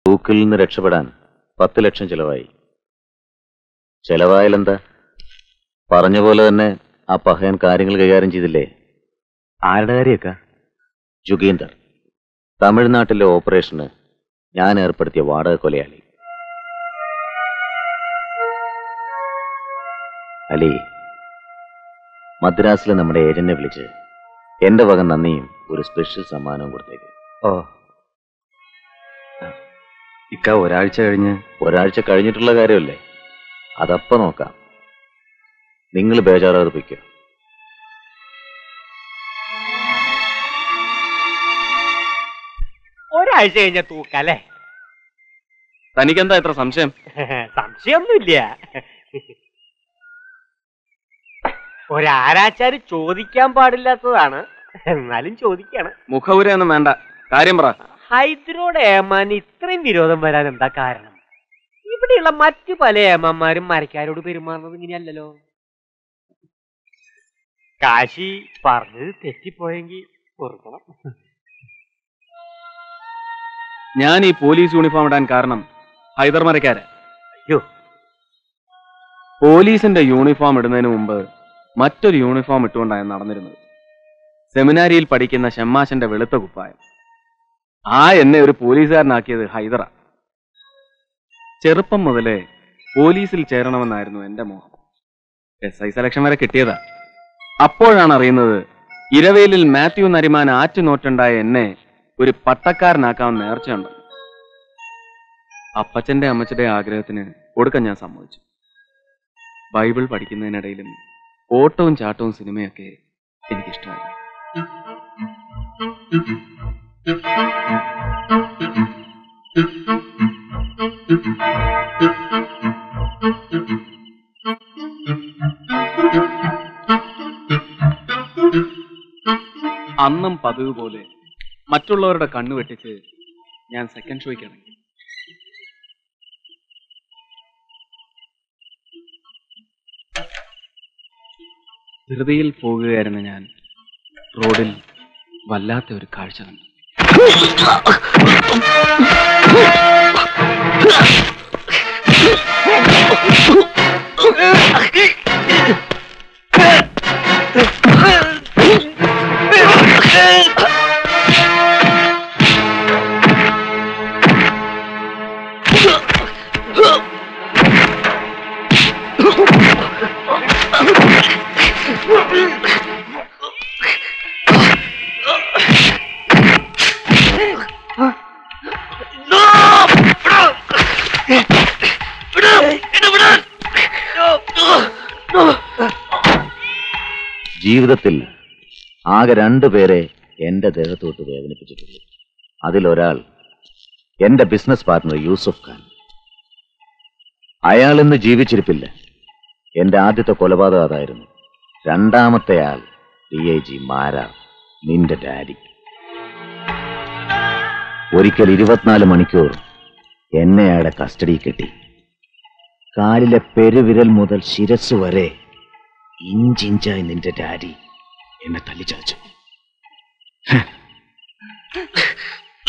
തൂക്കിൽ നിന്ന് രക്ഷപ്പെടാൻ 10 ലക്ഷം ചെലവായി. ചെലവായാലെന്താ? പറഞ്ഞ പോലെ തന്നെ ആ പഹയൻ കാര്യങ്ങൾ കൈകാര്യം ചെയ്തില്ലേ? ആരുടെ കാര്യമൊക്കെ? ജുഗീന്ദർ, തമിഴ്നാട്ടിലെ ഓപ്പറേഷന് ഞാൻ ഏർപ്പെടുത്തിയ വാടക കൊലയാളി. അലി, മദ്രാസിലെ നമ്മുടെ ഏജന്റിനെ വിളിച്ച് എന്റെ വക നന്ദിയും ഒരു സ്പെഷ്യൽ സമ്മാനവും കൊടുത്തേക്ക്. ഓ, ഇക്ക ഒരാഴ്ച കഴിഞ്ഞിട്ടുള്ള കാര്യമല്ലേ, അതപ്പ നോക്കാം. നിങ്ങൾ ബേജാറാർപ്പിക്കുക. ഒരാഴ്ച കഴിഞ്ഞ തൂക്കല്ലേ? തനിക്കെന്താ ഇത്ര സംശയം? സംശയമൊന്നുമില്ല. ഒരാരാച്ചാര് ചോദിക്കാൻ പാടില്ലാത്തതാണ്, എന്നാലും ചോദിക്കാണ്. മുഖവുരയൊന്നും വേണ്ട, കാര്യം പറ. ഹൈദരോട് ഏമാന് ഇത്രയും വിരോധം വരാൻ എന്താ കാരണം? ഇവിടെയുള്ള മറ്റു പല ഏമാന്മാരും മരക്കാരോട് പെരുമാറുന്നത് ഇങ്ങനെയല്ലല്ലോ. കാശി പറഞ്ഞത് തെറ്റിപ്പോയെങ്കിൽ ഓർക്കണം. ഞാൻ ഈ പോലീസ് യൂണിഫോം ഇടാൻ കാരണം ഹൈദർ മരക്കാര്. അയ്യോ, പോലീസിന്റെ യൂണിഫോം ഇടുന്നതിന് മുമ്പ് മറ്റൊരു യൂണിഫോം ഇട്ടുകൊണ്ടാണ് നടന്നിരുന്നത്. സെമിനാരിയിൽ പഠിക്കുന്ന ഷമ്മാശന്റെ വെളുത്ത കുപ്പായം. ആ എന്നെ ഒരു പോലീസുകാരനാക്കിയത് ഹൈദറ. ചെറുപ്പം മുതലേ പോലീസിൽ ചേരണമെന്നായിരുന്നു എന്റെ മോഹം. SI സെലക്ഷൻ വരെ കിട്ടിയതാ. അപ്പോഴാണ് അറിയുന്നത് ഇരവേലിൽ മാത്യു നരിമാൻ ആറ്റുനോറ്റുണ്ടായ എന്നെ ഒരു പട്ടക്കാരനാക്കാൻ നേർച്ചയുണ്ട്. അപ്പച്ചന്റെ അമ്മച്ചന്റെ ആഗ്രഹത്തിന് കൊടുക്കാൻ ഞാൻ സമ്മതിച്ചു. ബൈബിൾ പഠിക്കുന്നതിനിടയിലും ഓട്ടവും ചാട്ടവും സിനിമയൊക്കെ എനിക്കിഷ്ടമായി. അന്നും പതിവ് പോലെ മറ്റുള്ളവരുടെ കണ്ണു വെട്ടിച്ച് ഞാൻ സെക്കൻഡ് ഷോയ്ക്ക് ഇറങ്ങി. ധൃതിയിൽ പോകുകയായിരുന്ന ഞാൻ റോഡിൽ വല്ലാത്ത ഒരു കാഴ്ച കണ്ടു. ജീവിതത്തിൽ ആകെ 2 പേരെ എന്റെ ദേഹത്തോട്ട് വേദനിപ്പിച്ചിട്ടുള്ളൂ. അതിലൊരാൾ എന്റെ ബിസിനസ് പാർട്ണർ യൂസുഫ് ഖാൻ. അയാൾ ഇന്ന് ജീവിച്ചിരിപ്പില്ല. എന്റെ ആദ്യത്തെ കൊലപാതകം അതായിരുന്നു. രണ്ടാമത്തെ ആൾ DIG മാരാർ, നിന്റെ ഡാഡി. ഒരിക്കൽ 24 മണിക്കൂർ എന്നെ അയാളുടെ കസ്റ്റഡി കിട്ടി. കാലിലെ പെരുവിരൽ മുതൽ ശിരസ് വരെ ഇഞ്ചിഞ്ചായി നിന്റെ ഡാഡി എന്നെ തല്ലിച്ചതച്ചു.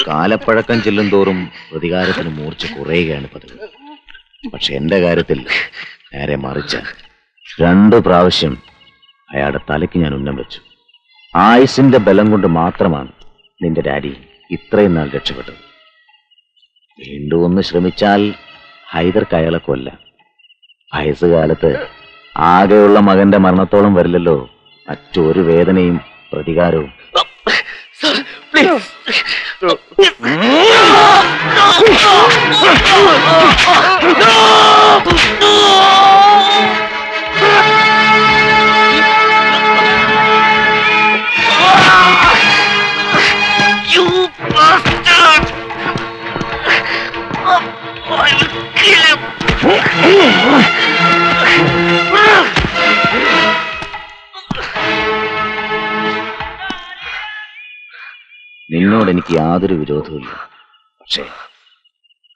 കാലപ്പഴക്കം ചെല്ലും തോറും പ്രതികാരത്തിന് മൂർച്ച കുറയുകയാണ് പതിവ്. പക്ഷെ എന്റെ കാര്യത്തിൽ നേരെ മറിച്ച 2 പ്രാവശ്യം അയാളുടെ തലയ്ക്ക് ഞാൻ ഉന്നം വെച്ചു. ആയുസിന്റെ ബലം കൊണ്ട് മാത്രമാണ് നിന്റെ ഡാഡി ഇത്രയും നാൾ രക്ഷപ്പെട്ടത്. വീണ്ടും ഒന്ന് ശ്രമിച്ചാൽ ഹൈദർക്ക് അയാളെ കൊല്ലാം. വയസ്സുകാലത്ത് ആകെയുള്ള മകന്റെ മരണത്തോളം വരില്ലല്ലോ മറ്റൊരു വേദനയും പ്രതികാരവും. നിന്നോട് എനിക്ക് യാതൊരു വിരോധവുമില്ല. പക്ഷേ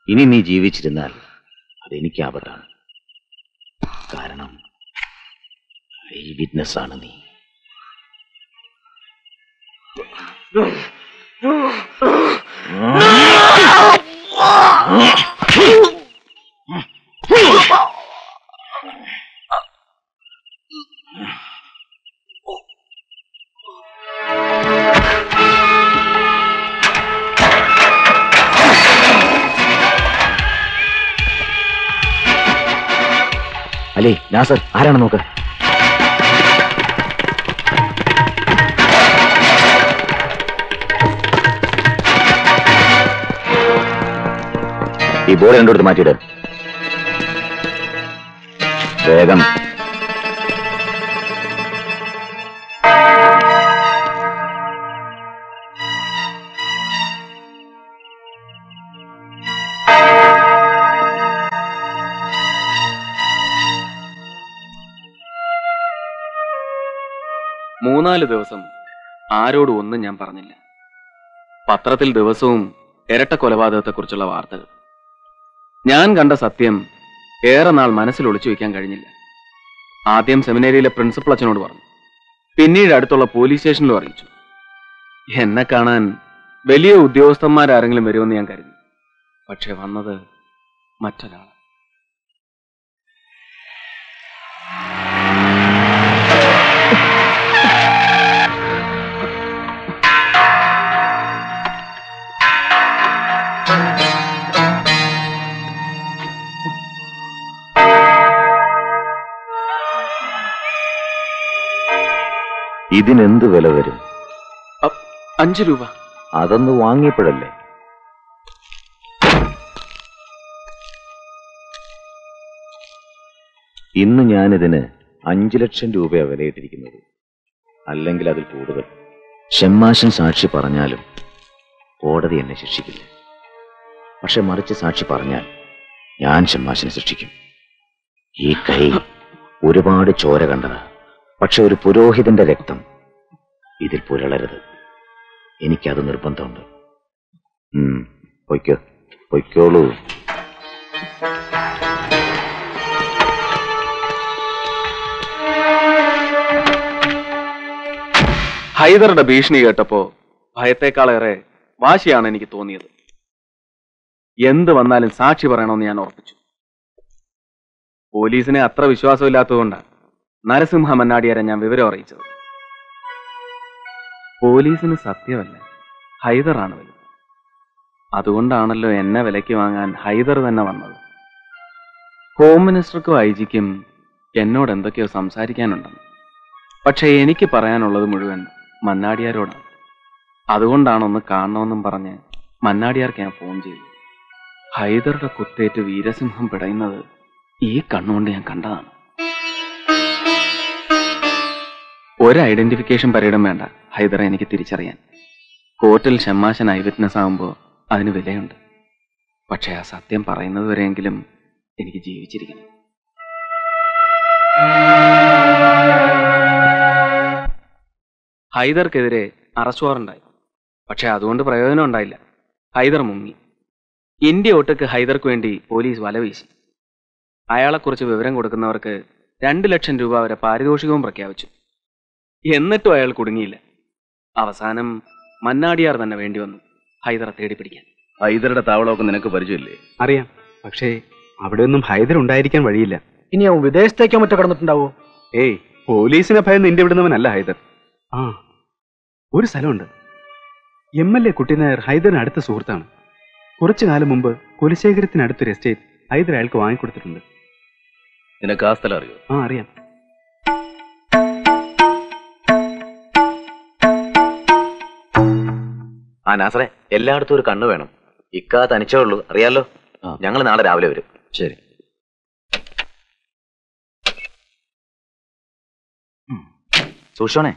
ഇനി നീ ജീവിച്ചിരുന്നാൽ അതെനിക്ക് ആപത്താണ്. കാരണം ഐ വിറ്റ്നസ് ആണ് നീ. അലി, നാസർ, ആരാണ് നോക്ക്. ഈ ബോർഡ് രണ്ടെടുത്ത് മാറ്റിയിട്. വേഗം. മൂന്നാല് ദിവസം ആരോടും ഒന്നും ഞാൻ പറഞ്ഞില്ല. പത്രത്തിൽ ദിവസവും ഇരട്ട കൊലപാതകത്തെക്കുറിച്ചുള്ള വാർത്തകൾ. ഞാൻ കണ്ട സത്യം ഏറെ നാൾ മനസ്സിൽ ഒളിച്ചു വയ്ക്കാൻ കഴിഞ്ഞില്ല. ആദ്യം സെമിനേരിയിലെ പ്രിൻസിപ്പൽ അച്ഛനോട് പറഞ്ഞു, പിന്നീട് അടുത്തുള്ള പോലീസ് സ്റ്റേഷനിലും അറിയിച്ചു. എന്നെ കാണാൻ വലിയ ഉദ്യോഗസ്ഥന്മാരാരെങ്കിലും വരുമെന്ന് ഞാൻ കരുതി. പക്ഷെ വന്നത് മറ്റൊരാൾ. ഇതിനെന്ത് വില വരും? 5 രൂപ. അതൊന്ന് വാങ്ങിയപ്പോഴല്ലേ. ഇന്ന് ഞാനിതിന് 5 ലക്ഷം രൂപയാണ് വിലയിട്ടിരിക്കുന്നത്, അല്ലെങ്കിൽ അതിൽ കൂടുതൽ. ഷമ്മാശൻ സാക്ഷി പറഞ്ഞാലും കോടതി എന്നെ ശിക്ഷിക്കില്ല. പക്ഷെ മറിച്ച് സാക്ഷി പറഞ്ഞാൽ ഞാൻ ഷമ്മാശനെ ശിക്ഷിക്കും. ഈ കൈ ഒരുപാട് ചോര കണ്ടതാ. പക്ഷെ ഒരു പുരോഹിതന്റെ രക്തം ഇതിൽ പുരളരുത്. എനിക്കത് നിർബന്ധമുണ്ട്. പൊയ്ക്കോ, പൊയ്ക്കോളൂ. ഹൈദറുടെ ഭീഷണി കേട്ടപ്പോ ഭയത്തേക്കാളേറെ വാശിയാണ് എനിക്ക് തോന്നിയത്. എന്ത് വന്നാലും സാക്ഷി പറയണമെന്ന് ഞാൻ ഉറപ്പിച്ചു. പോലീസിനെ അത്ര വിശ്വാസമില്ലാത്തതുകൊണ്ടാണ് നരസിംഹ മന്നാടിയാരെ ഞാൻ വിവരം അറിയിച്ചത്. പോലീസിന് സത്യമല്ല, ഹൈദറാണ് വലുത്. അതുകൊണ്ടാണല്ലോ എന്നെ വിലയ്ക്ക് വാങ്ങാൻ ഹൈദർ തന്നെ വന്നത്. ഹോം മിനിസ്റ്റർക്കും ഐ ജിക്കും എന്നോട് എന്തൊക്കെയോ സംസാരിക്കാനുണ്ടെന്ന്. പക്ഷെ എനിക്ക് പറയാനുള്ളത് മുഴുവൻ മന്നാടിയാരോടാണ്. അതുകൊണ്ടാണൊന്ന് കാണണമെന്നും പറഞ്ഞ് മന്നാടിയാർക്ക് ഞാൻ ഫോൺ ചെയ്തു. ഹൈദറുടെ കുത്തേറ്റ് വീരസിംഹം പിടയുന്നത് ഈ കണ്ണുകൊണ്ട് ഞാൻ കണ്ടതാണ്. ഒരു ഐഡന്റിഫിക്കേഷൻ പരേഡും വേണ്ട ഹൈദറെ എനിക്ക് തിരിച്ചറിയാൻ. കോർട്ടിൽ ഷമ്മാശൻ ഐ വിറ്റ്നസ് ആകുമ്പോൾ അതിന് വിലയുണ്ട്. പക്ഷെ ആ സത്യം പറയുന്നത് വരെയെങ്കിലും എനിക്ക് ജീവിച്ചിരിക്കണം. ഹൈദർക്കെതിരെ അറസ്റ്റ് വാറണ്ടായി. പക്ഷെ അതുകൊണ്ട് പ്രയോജനം ഉണ്ടായില്ല. ഹൈദർ മുങ്ങി. ഇന്ത്യ ഒട്ടുക്ക് ഹൈദർക്ക് വേണ്ടി പോലീസ് വല വീശി. അയാളെക്കുറിച്ച് വിവരം കൊടുക്കുന്നവർക്ക് 2 ലക്ഷം രൂപ വരെ പാരിതോഷികവും പ്രഖ്യാപിച്ചു. എന്നിട്ടും അയാൾ കുടുങ്ങിയില്ല. അവസാനം മന്നാടിയാർ തന്നെ വേണ്ടി വന്നു ഹൈദറെ തേടി പിടിക്കാൻ. ഹൈദറുടെ താവളമൊക്കെ നിനക്ക് പരിചയമില്ലേ? അറിയാം, പക്ഷേ അവിടെ ഒന്നും ഹൈദർ ഉണ്ടായിരിക്കാൻ വഴിയില്ല. ഇനി അവൻ വിദേശത്തേക്കോ മറ്റോ കടന്നിട്ടുണ്ടാവോ? ഏയ്, പോലീസിനെ ഭയന്ന് ഇന്ത്യ വിടുന്നവനല്ല ഹൈദർ. ആ, ഒരു സ്ഥലമുണ്ട്. MLA കുട്ടിനായർ ഹൈദറിന് അടുത്ത സുഹൃത്താണ്. കുറച്ചു കാലം മുമ്പ് കുലശേഖരത്തിനടുത്തൊരു എസ്റ്റേറ്റ് ഹൈദർ അയാൾക്ക് വാങ്ങിക്കൊടുത്തിട്ടുണ്ട്. നിനക്ക് ആ സ്ഥലം അറിയോ? ആ, അറിയാം. ആ നാസറെ, എല്ലായിടത്തും ഒരു കണ്ണു വേണം. ഇക്കാ തനിച്ചേ ഉള്ളൂ, അറിയാലോ. ഞങ്ങൾ നാളെ രാവിലെ വരും. ശരി. സൂക്ഷിച്ചോണേ.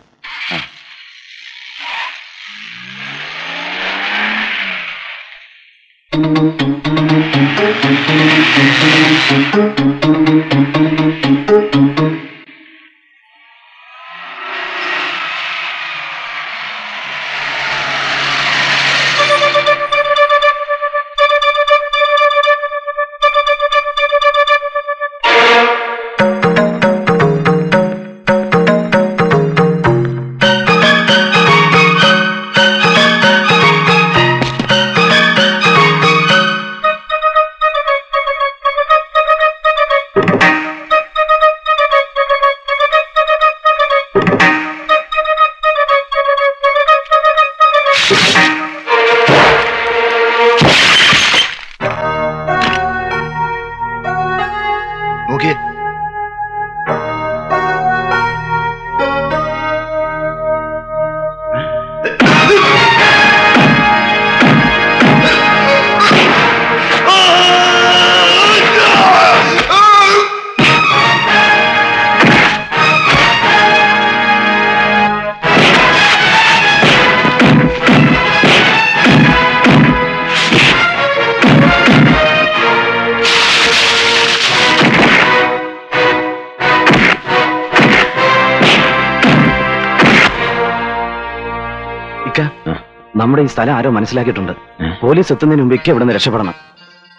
നമ്മുടെ ഈ സ്ഥലം ആരോ മനസ്സിലാക്കിയിട്ടുണ്ട്. പോലീസ് എത്തുന്നതിന് മുമ്പ് ഇവിടെ നിന്ന് രക്ഷപ്പെടണം.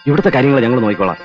ഇവിടുത്തെ കാര്യങ്ങൾ ഞങ്ങൾ നോക്കിക്കോളാം.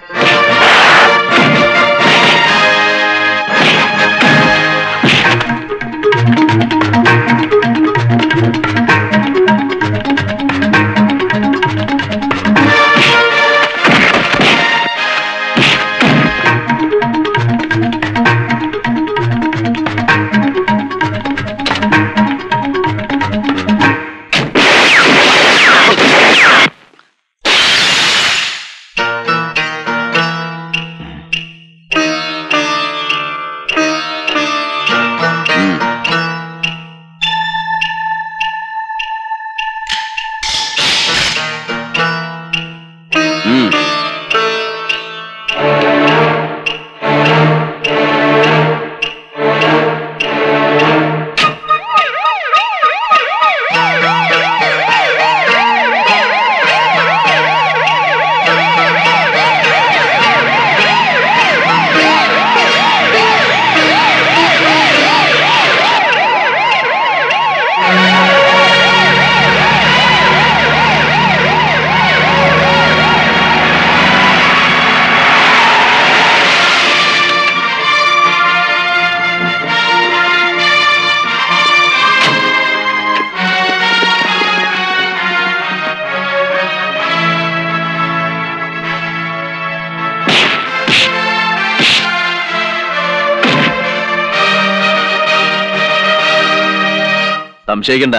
സംശയിക്കണ്ട,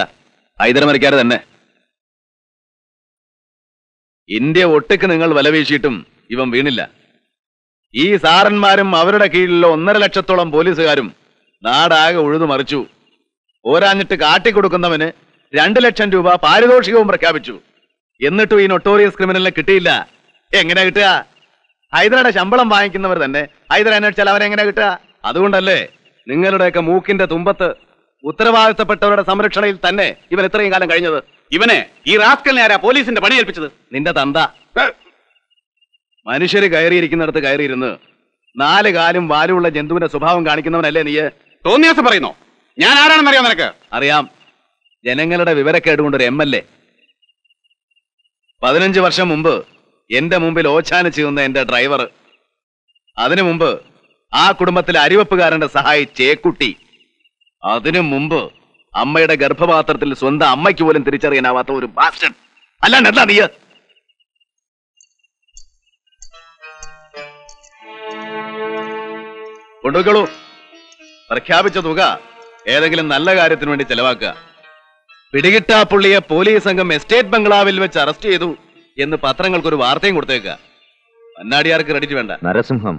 ഹൈദരമരക്കാര് തന്നെ. ഇന്ത്യ ഒട്ടുക്ക് നിങ്ങൾ വലവീശിയിട്ടും ഇവൻ വീണില്ല. ഈ സാറന്മാരും അവരുടെ കീഴിലുള്ള 1.5 ലക്ഷത്തോളം പോലീസുകാരും നാടാകെ ഉഴുതു മറിച്ചു. പോരാഞ്ഞിട്ട് കാട്ടിക്കൊടുക്കുന്നവന് 2 ലക്ഷം രൂപ പാരിതോഷികവും പ്രഖ്യാപിച്ചു. എന്നിട്ടും ഈ നൊട്ടോറിയസ് ക്രിമിനലിനെ കിട്ടിയില്ല. എങ്ങനെ കിട്ടുക? ഹൈദരയുടെ ശമ്പളം വാങ്ങിക്കുന്നവർ തന്നെ ഹൈദര അന്വേഷിച്ചാൽ അവരെങ്ങനെ കിട്ടുക? അതുകൊണ്ടല്ലേ നിങ്ങളുടെയൊക്കെ മൂക്കിന്റെ തുമ്പത്ത് ഉത്തരവാദിത്തപ്പെട്ടവരുടെ സംരക്ഷണയിൽ തന്നെ ഇവൻ ഇത്രയും കാലം കഴിഞ്ഞത്. ഇവനെ ഈ റാസ്കലിനെ ആരാ പോലീസിന്റെ പണി ഏൽപ്പിച്ചത്? നിന്റെ തന്ത. മനുഷ്യര് കയറിയിരിക്കുന്നിടത്ത് കയറിയിരുന്ന് 4 കാലും വാലുമുള്ള ജന്തുവിന്റെ സ്വഭാവം കാണിക്കുന്നവനല്ലേ നീ? തോന്നിയാസം പറയുന്നോ? ഞാൻ ആരാണെന്നറിയാം നിനക്ക്? അറിയാം. ജനങ്ങളുടെ വിവരക്കേട് കൊണ്ടൊരു MLA. 15 വർഷം മുമ്പ് എന്റെ മുമ്പിൽ ഓച്ചാനിച്ച് നിന്ന എന്റെ ഡ്രൈവർ. അതിനു മുമ്പ് ആ കുടുംബത്തിലെ അരിവെപ്പുകാരന്റെ സഹായി ചേക്കുട്ടി. അതിനു മുമ്പ് അമ്മയുടെ ഗർഭപാത്രത്തിൽ സ്വന്തം അമ്മയ്ക്ക് പോലും തിരിച്ചറിയാനാവാത്ത ഒരു ബാസ്റ്റൻ. അല്ലാണ്ട് എന്താ നീ? കൊണ്ടുപോയിക്കോളൂ. പ്രഖ്യാപിച്ച തുക ഏതെങ്കിലും നല്ല കാര്യത്തിന് വേണ്ടി ചെലവാക്കുക. പിടികിട്ടാ പുള്ളിയെ പോലീസ് സംഘം എസ്റ്റേറ്റ് ബംഗ്ലാവിൽ വെച്ച് അറസ്റ്റ് ചെയ്തു എന്ന് പത്രങ്ങൾക്കൊരു വാർത്തയും കൊടുത്തേക്കുക. അന്നാടിയാർക്ക് ക്രെഡിറ്റ് വേണ്ട. Narasimham,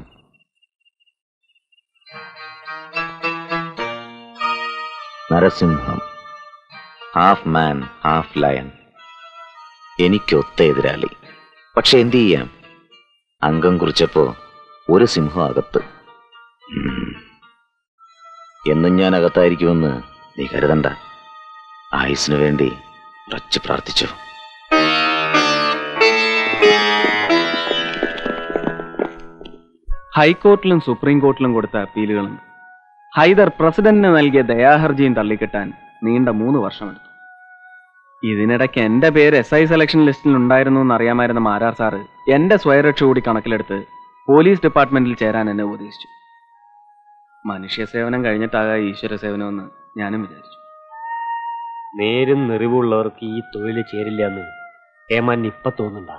Narasimham, half man half lion. എനിക്കൊത്ത എതിരാളി. പക്ഷെ എന്തു ചെയ്യാം? അംഗം കുറിച്ചപ്പോ ഒരു സിംഹം അകത്ത്. എന്നും ഞാൻ അകത്തായിരിക്കുമെന്ന് നീ കരുതണ്ട. ആയുസിനു വേണ്ടി ഉറച്ചു പ്രാർത്ഥിച്ചു. ഹൈക്കോർട്ടിലും സുപ്രീം കോർട്ടിലും കൊടുത്ത അപ്പീലുകളും ഹൈദർ പ്രസിഡന്റിന് നൽകിയ ദയാഹർജിയും തള്ളിക്കെട്ടാൻ നീണ്ട 3 വർഷമെടുത്തു. ഇതിനിടയ്ക്ക് എന്റെ പേര് SI സെലക്ഷൻ ലിസ്റ്റിൽ ഉണ്ടായിരുന്നു എന്നറിയാമായിരുന്ന മാരാർ സാറ് എന്റെ സ്വയരക്ഷ കൂടി കണക്കിലെടുത്ത് പോലീസ് ഡിപ്പാർട്ട്മെന്റിൽ ചേരാൻ എന്നെ ഉപദേശിച്ചു. മനുഷ്യ സേവനം കഴിഞ്ഞിട്ടാകാം ഈശ്വര സേവനമെന്ന് ഞാനും വിചാരിച്ചു. നേരും നിറിവുള്ളവർക്ക് ഈ തൊഴിൽ ചേരില്ല എന്ന് ഏമാൻ ഇപ്പൊ തോന്നുന്നുണ്ടാ?